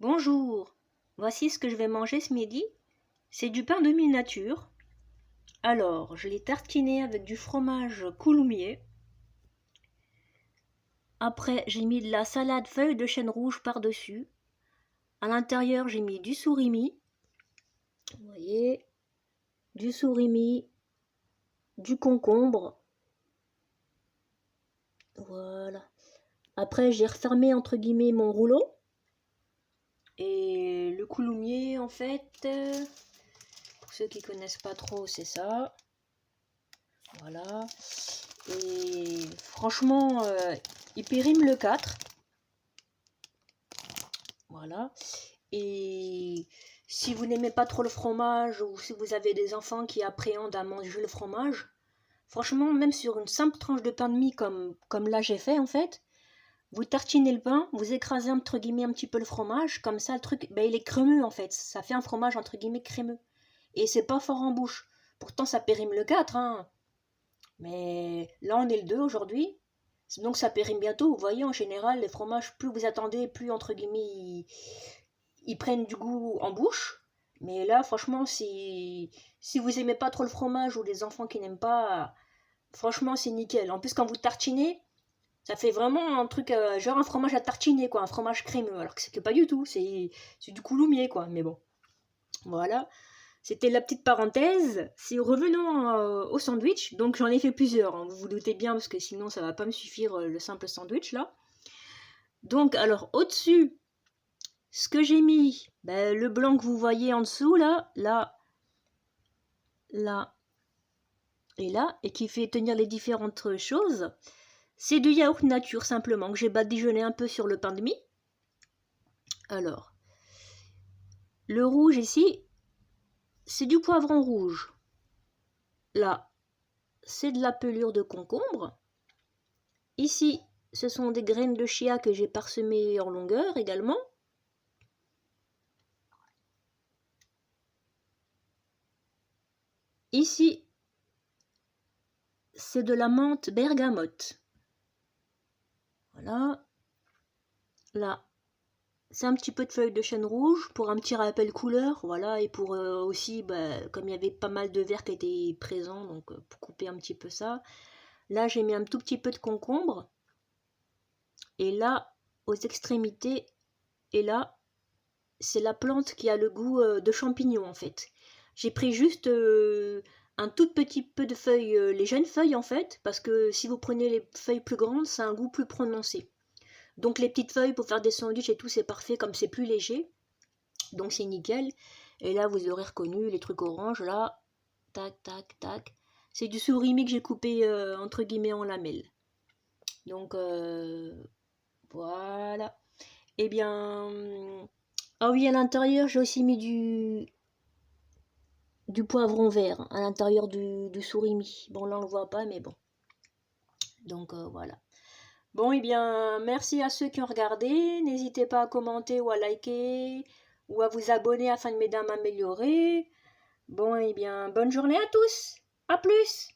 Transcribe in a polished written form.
Bonjour, voici ce que je vais manger ce midi. C'est du pain demi-nature. Alors, je l'ai tartiné avec du fromage coulommiers. Après, j'ai mis de la salade feuille de chêne rouge par-dessus. À l'intérieur, j'ai mis du surimi. Vous voyez, du surimi, du concombre. Voilà. Après, j'ai refermé entre guillemets mon rouleau. Et le coulommiers, en fait, pour ceux qui connaissent pas trop, c'est ça. Voilà. Et franchement, il périme le 4. Voilà. Et si vous n'aimez pas trop le fromage ou si vous avez des enfants qui appréhendent à manger le fromage, franchement, même sur une simple tranche de pain de mie comme là j'ai fait en fait, vous tartinez le pain, vous écrasez entre guillemets un petit peu le fromage, comme ça le truc, ben, il est crémeux en fait. Ça fait un fromage entre guillemets crémeux. Et c'est pas fort en bouche. Pourtant ça périme le 4, hein. Mais là, on est le 2 aujourd'hui. Donc ça périme bientôt. Vous voyez, en général, les fromages, plus vous attendez, plus, entre guillemets, ils prennent du goût en bouche. Mais là, franchement, si vous aimez pas trop le fromage ou les enfants qui n'aiment pas, franchement, c'est nickel. En plus, quand vous tartinez, ça fait vraiment un truc, genre un fromage à tartiner, quoi, un fromage crémeux. Alors que c'est que pas du tout, c'est du coulommiers, quoi. Mais bon, voilà. C'était la petite parenthèse. Revenons au sandwich. Donc j'en ai fait plusieurs, hein. Vous vous doutez bien parce que sinon ça va pas me suffire le simple sandwich là. Donc alors au-dessus, ce que j'ai mis, ben, le blanc que vous voyez en dessous là, là et là, et qui fait tenir les différentes choses, c'est du yaourt nature simplement que j'ai badigeonné un peu sur le pain de mie. Alors, le rouge ici, c'est du poivron rouge. Là, c'est de la pelure de concombre. Ici, ce sont des graines de chia que j'ai parsemées en longueur également. Ici, c'est de la menthe bergamote. Voilà. Là, c'est un petit peu de feuilles de chêne rouge pour un petit rappel couleur. Voilà, et pour aussi, comme il y avait pas mal de verre qui étaient présents, donc pour couper un petit peu ça. Là, j'ai mis un tout petit peu de concombre. Et là, aux extrémités, et là, c'est la plante qui a le goût de champignon en fait. J'ai pris juste un tout petit peu de feuilles, les jeunes feuilles en fait, parce que si vous prenez les feuilles plus grandes, c'est un goût plus prononcé. Donc les petites feuilles pour faire des sandwichs et tout, c'est parfait comme c'est plus léger. Donc c'est nickel. Et là, vous aurez reconnu les trucs oranges, là, tac, tac, tac. C'est du surimi que j'ai coupé entre guillemets en lamelles. Donc voilà. Eh bien, ah oui, à l'intérieur, j'ai aussi mis du poivron vert à l'intérieur du surimi. Bon, là, on ne le voit pas, mais bon. Donc, voilà. Bon, eh bien, merci à ceux qui ont regardé. N'hésitez pas à commenter ou à liker ou à vous abonner afin de m'aider à m'améliorer. Bon, eh bien, bonne journée à tous. À plus!